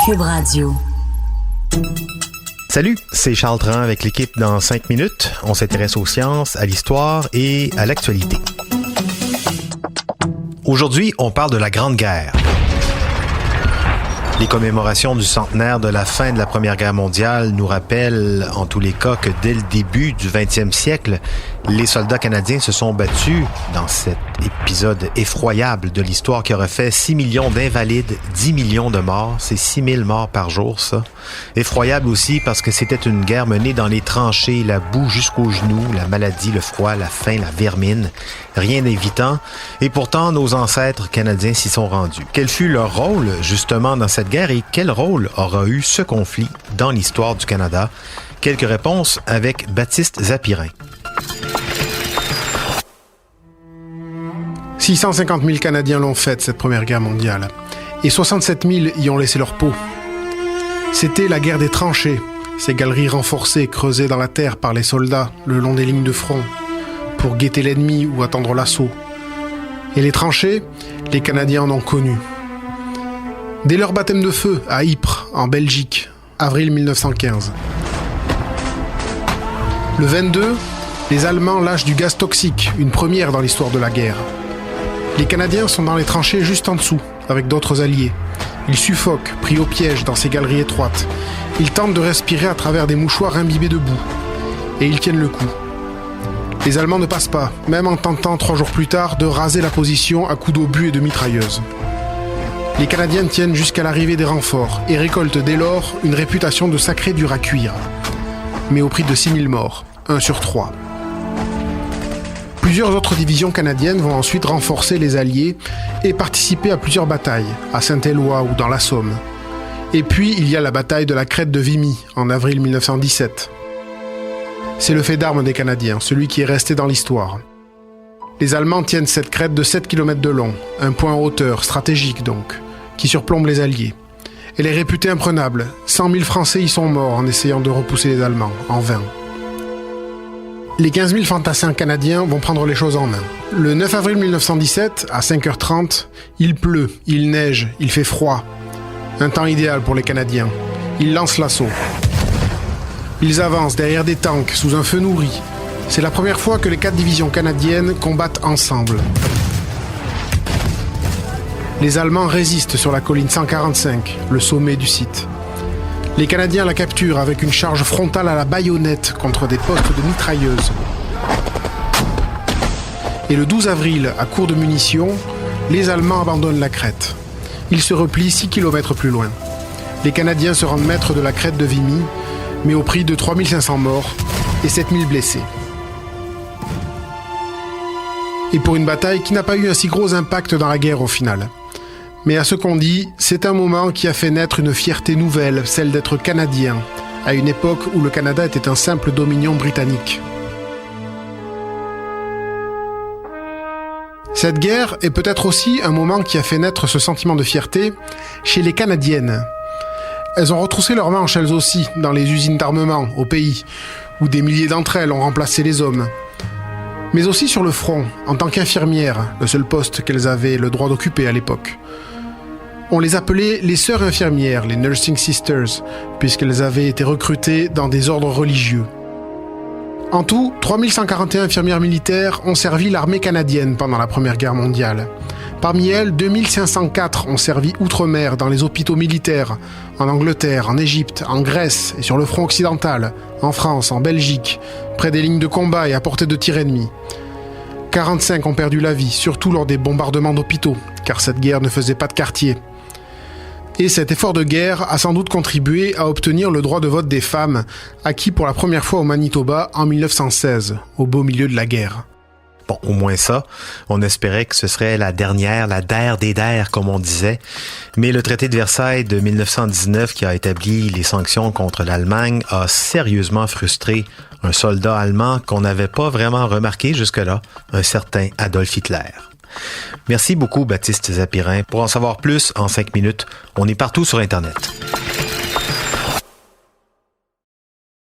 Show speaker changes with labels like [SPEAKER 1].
[SPEAKER 1] Cube Radio.
[SPEAKER 2] Salut, c'est Charles Tran avec l'équipe dans 5 minutes. On s'intéresse aux sciences, à l'histoire et à l'actualité. Aujourd'hui, on parle de la Grande Guerre. Les commémorations du centenaire de la fin de la Première Guerre mondiale nous rappellent, en tous les cas, que dès le début du 20e siècle, les soldats canadiens se sont battus dans cet épisode effroyable de l'histoire qui aurait fait 6 millions d'invalides, 10 millions de morts. C'est 6 000 morts par jour, ça. Effroyable aussi parce que c'était une guerre menée dans les tranchées, la boue jusqu'aux genoux, la maladie, le froid, la faim, la vermine. Rien d'évitant. Et pourtant, nos ancêtres canadiens s'y sont rendus. Quel fut leur rôle, justement, dans cette guerre et quel rôle aura eu ce conflit dans l'histoire du Canada? Quelques réponses avec Baptiste Zapirin.
[SPEAKER 3] 650 000 Canadiens l'ont faite, cette Première Guerre mondiale, et 67 000 y ont laissé leur peau. C'était la guerre des tranchées, ces galeries renforcées creusées dans la terre par les soldats le long des lignes de front, pour guetter l'ennemi ou attendre l'assaut. Et les tranchées, les Canadiens en ont connu. Dès leur baptême de feu à Ypres, en Belgique, avril 1915. Le 22, les Allemands lâchent du gaz toxique, une première dans l'histoire de la guerre. Les Canadiens sont dans les tranchées juste en dessous, avec d'autres alliés. Ils suffoquent, pris au piège dans ces galeries étroites. Ils tentent de respirer à travers des mouchoirs imbibés de boue. Et ils tiennent le coup. Les Allemands ne passent pas, même en tentant 3 jours plus tard de raser la position à coups d'obus et de mitrailleuses. Les Canadiens tiennent jusqu'à l'arrivée des renforts et récoltent dès lors une réputation de sacré dur à cuire. Mais au prix de 6 000 morts, 1 sur 3. Plusieurs autres divisions canadiennes vont ensuite renforcer les Alliés et participer à plusieurs batailles, à Saint-Éloi ou dans la Somme. Et puis, il y a la bataille de la Crête de Vimy, en avril 1917. C'est le fait d'armes des Canadiens, celui qui est resté dans l'histoire. Les Allemands tiennent cette crête de 7 km de long, un point en hauteur, stratégique donc, qui surplombe les Alliés. Elle est réputée imprenable. 100 000 Français y sont morts en essayant de repousser les Allemands, en vain. Les 15 000 fantassins canadiens vont prendre les choses en main. Le 9 avril 1917, à 5h30, il pleut, il neige, il fait froid. Un temps idéal pour les Canadiens. Ils lancent l'assaut. Ils avancent derrière des tanks, sous un feu nourri. C'est la première fois que les 4 divisions canadiennes combattent ensemble. Les Allemands résistent sur la colline 145, le sommet du site. Les Canadiens la capturent avec une charge frontale à la baïonnette contre des postes de mitrailleuses. Et le 12 avril, à court de munitions, les Allemands abandonnent la crête. Ils se replient 6 km plus loin. Les Canadiens se rendent maîtres de la crête de Vimy, mais au prix de 3500 morts et 7000 blessés. Et pour une bataille qui n'a pas eu un si gros impact dans la guerre au final. Mais à ce qu'on dit, c'est un moment qui a fait naître une fierté nouvelle, celle d'être Canadien, à une époque où le Canada était un simple dominion britannique. Cette guerre est peut-être aussi un moment qui a fait naître ce sentiment de fierté chez les Canadiennes. Elles ont retroussé leurs manches elles aussi dans les usines d'armement au pays, où des milliers d'entre elles ont remplacé les hommes. Mais aussi sur le front, en tant qu'infirmières, le seul poste qu'elles avaient le droit d'occuper à l'époque. On les appelait les sœurs infirmières, les Nursing Sisters, puisqu'elles avaient été recrutées dans des ordres religieux. En tout, 3141 infirmières militaires ont servi l'armée canadienne pendant la Première Guerre mondiale. Parmi elles, 2504 ont servi outre-mer dans les hôpitaux militaires, en Angleterre, en Égypte, en Grèce et sur le front occidental, en France, en Belgique, près des lignes de combat et à portée de tir ennemi. 45 ont perdu la vie, surtout lors des bombardements d'hôpitaux, car cette guerre ne faisait pas de quartier. Et cet effort de guerre a sans doute contribué à obtenir le droit de vote des femmes, acquis pour la première fois au Manitoba en 1916, au beau milieu de la guerre.
[SPEAKER 2] Bon, au moins ça. On espérait que ce serait la dernière, la der des der, comme on disait. Mais le traité de Versailles de 1919, qui a établi les sanctions contre l'Allemagne, a sérieusement frustré un soldat allemand qu'on n'avait pas vraiment remarqué jusque-là, un certain Adolf Hitler. Merci beaucoup, Baptiste Zapirin. Pour en savoir plus, en 5 minutes, on est partout sur Internet.